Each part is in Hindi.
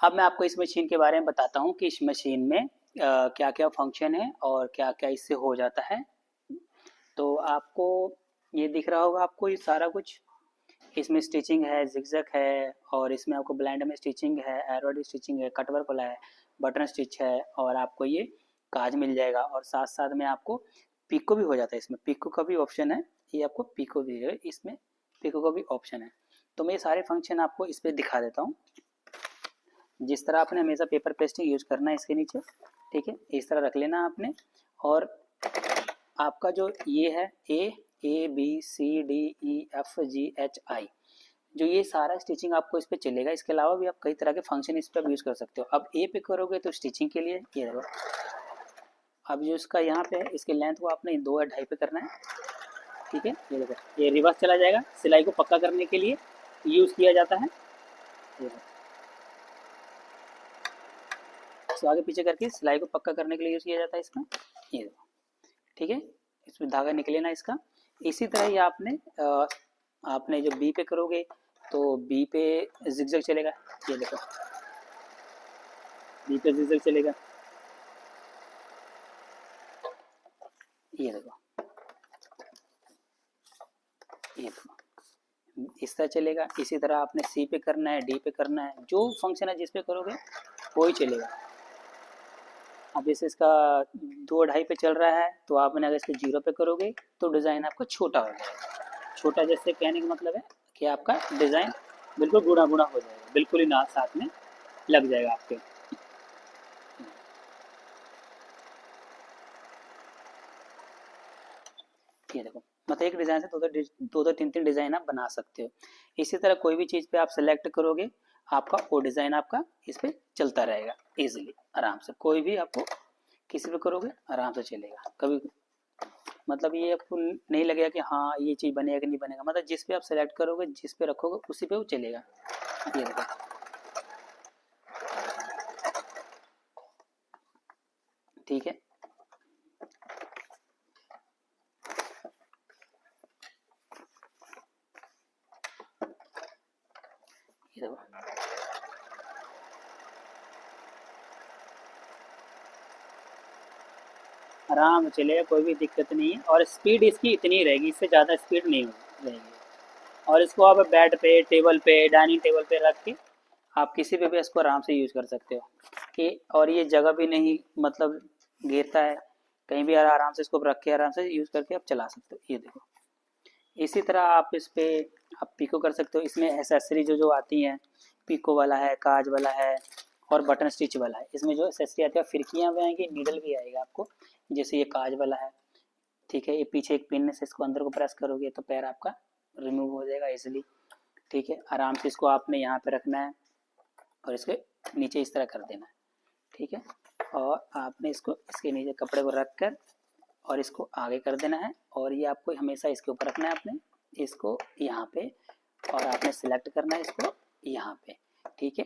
अब मैं आपको इस मशीन के बारे में बताता हूँ कि इस मशीन में क्या क्या फंक्शन है और क्या क्या इससे हो जाता है। तो आपको ये दिख रहा होगा आपको ये सारा कुछ। इसमें स्टिचिंग है, जिगजैग है, और इसमें आपको ब्लाइंड में स्टिचिंग है, एरोड स्टिचिंग है, कटवर्क वाला है, बटन स्टिच है, और आपको ये काज मिल जाएगा। और साथ साथ में आपको पिको भी हो जाता है। इसमें पिको का भी ऑप्शन है, ये आपको पिको भी है, इसमें पिको का भी ऑप्शन है। तो मैं ये सारे फंक्शन आपको इस पर दिखा देता हूँ। जिस तरह आपने हमेशा पेपर पेस्टिंग यूज करना है इसके नीचे, ठीक है, इस तरह रख लेना आपने। और आपका जो ये है A B C D E F G H I, जो ये सारा स्टिचिंग आपको इस पे चलेगा। इसके अलावा भी आप कई तरह के फंक्शन इस पर यूज कर सकते हो। अब ए पे करोगे तो स्टिचिंग के लिए ये देखो। अब जो इसका यहाँ पे है, इसके लेंथ को आपने 2 या 2.5 पे करना है, ठीक है। ये देखो ये रिवर्स चला जाएगा, सिलाई को पक्का करने के लिए यूज किया जाता है। ये देखो, इसको आगे पीछे करके सिलाई को पक्का करने के लिए यूज किया जाता है इसमें। ये देखो, ठीक है, इसमें धागा निकले ना इसका। इसी तरह ही आपने जो बी पे करोगे तो बी पे जिगजैग चलेगा। ये देखो बी पे जिगजैग चलेगा। ये देखो, ये देखो इस तरह चलेगा। इसी तरह आपने सी पे करना है, डी पे करना है, जो फंक्शन है जिस पे करोगे वो ही चलेगा। अब जैसे इसका 2.5 पे चल रहा है, तो आपने अगर इसके 0 पे करोगे तो डिज़ाइन आपका छोटा हो जाएगा। छोटा जैसे कहने का मतलब है कि आपका डिज़ाइन बिल्कुल गुणा गुणा हो जाएगा, बिल्कुल ही ना साथ में लग जाएगा आपके। ये देखो, मतलब एक डिज़ाइन से दो दो तीन तीन डिज़ाइन आप बना सकते हो। इसी तरह कोई भी चीज़ पे आप सेलेक्ट करोगे, आपका वो डिज़ाइन आपका इस पर चलता रहेगा इजीली, आराम से। कोई भी आपको किसी पे करोगे आराम से चलेगा। कभी मतलब ये आपको नहीं लगेगा कि हाँ ये चीज़ बनेगा कि नहीं बनेगा। मतलब जिस पे आप सेलेक्ट करोगे, जिस पे रखोगे, उसी पे वो चलेगा। ये देखो, ठीक है। ये देखो, आराम से चलेगा, कोई भी दिक्कत नहीं है। और स्पीड इसकी इतनी रहेगी, इससे ज़्यादा स्पीड नहीं रहेगी। और इसको आप बेड पे, टेबल पे, डाइनिंग टेबल पे रख के आप किसी पे भी इसको आराम से यूज कर सकते हो कि। और ये जगह भी नहीं मतलब घेरता है, कहीं भी आराम से इसको रख के आराम से यूज करके आप चला सकते हो। ये देखो, इसी तरह आप इस पे आप पिको कर सकते हो। इसमें एसेसरी जो जो आती हैं, पिको वाला है, काज वाला है, और बटन स्टिच वाला है। इसमें जो एसेसरी आती है, फिरकियाँ भी आएंगी, नीडल भी आएगा आपको। जैसे ये काज वाला है, ठीक है, ये पीछे एक पिन से इसको अंदर को प्रेस करोगे तो पैर आपका रिमूव हो जाएगा इजिली, ठीक है। आराम से इसको आपने यहाँ पे रखना है और इसके नीचे इस तरह कर देना है, ठीक है। और आपने इसको इसके नीचे कपड़े को रख कर और इसको आगे कर देना है। और ये आपको हमेशा इसके ऊपर रखना है, आपने इसको यहाँ पे, और आपने सिलेक्ट करना है इसको यहाँ पे, ठीक है।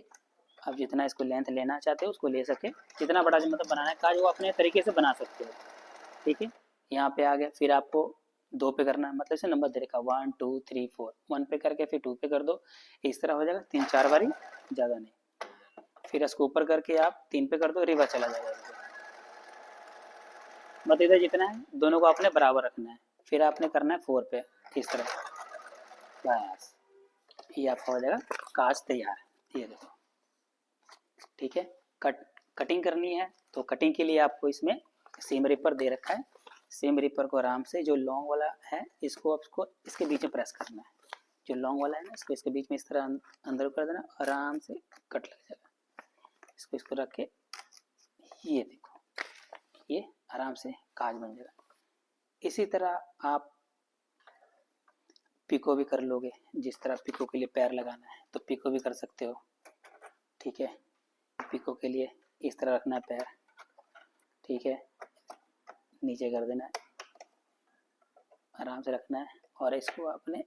अब जितना इसको लेंथ लेना चाहते हो उसको ले सके, जितना बड़ा मतलब बनाना है काज वो अपने तरीके से बना सकते हो, ठीक है। यहाँ पे आ गया, फिर आपको 2 पे करना है, मतलब इसे नंबर दे रखा 1 2 3 4, 1 पे करके फिर 2 पे कर दो। इस तरह हो जाएगा 3-4 बारी, ज़्यादा नहीं। फिर इसको ऊपर करके आप 3 पे कर दो, रिवर्स चला जाएगा। मतलब इधर जितना है दोनों को आपने बराबर रखना है। फिर आपने करना है 4 पे, इस तरह, बस ये आपका हो जाएगा काज तैयार। ये देखो, ठीक है। कटिंग करनी है तो कटिंग के लिए आपको इसमें सीम रिपर दे रखा है। सीम रिपर को आराम से, जो लॉन्ग वाला है इसको आपको इसके बीच में प्रेस करना है। जो लॉन्ग वाला है ना, इसको इसके बीच में इस तरह अंदर कर देना, आराम से कट लग जाएगा। इसको रख के ये देखो, ये आराम से काज बन जाएगा। इसी तरह आप पिको भी कर लोगे। जिस तरह पिको के लिए पैर लगाना है तो पिको भी कर सकते हो, ठीक है। पिको के लिए इस तरह रखना है पैर, ठीक है, नीचे कर देना है, आराम से रखना है। और इसको आपने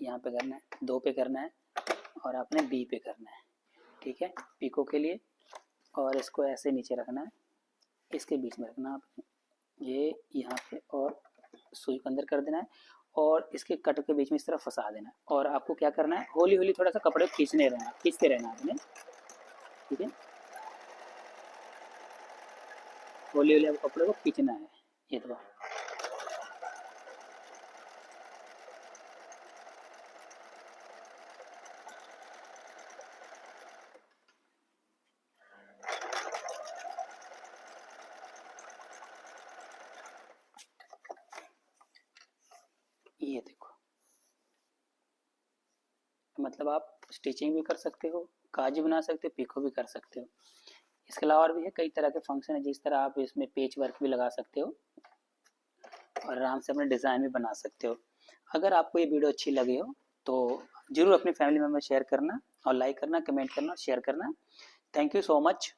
यहाँ पे करना है, 2 पे करना है, और आपने बी पे करना है, ठीक है, पिको के लिए। और इसको ऐसे नीचे रखना है, इसके बीच में रखना आपने, ये यहाँ पे, और सुई को अंदर कर देना है, और इसके कट के बीच में इस तरह फंसा देना है। और आपको क्या करना है, हौली हौली थोड़ा सा कपड़े खींचते रहना आपने। ठीक है, होली होली आपको कपड़े को खींचना है। ये तो ये देखो, मतलब आप स्टिचिंग भी कर सकते हो, काज बना सकते हो, पिको भी कर सकते हो। इसके अलावा और भी है कई तरह के फंक्शन है, जिस तरह आप इसमें पेच वर्क भी लगा सकते हो और आराम से अपने डिज़ाइन भी बना सकते हो। अगर आपको ये वीडियो अच्छी लगी हो तो ज़रूर अपनी फैमिली मेम्बर शेयर करना और लाइक करना, कमेंट करना और शेयर करना। Thank you so much.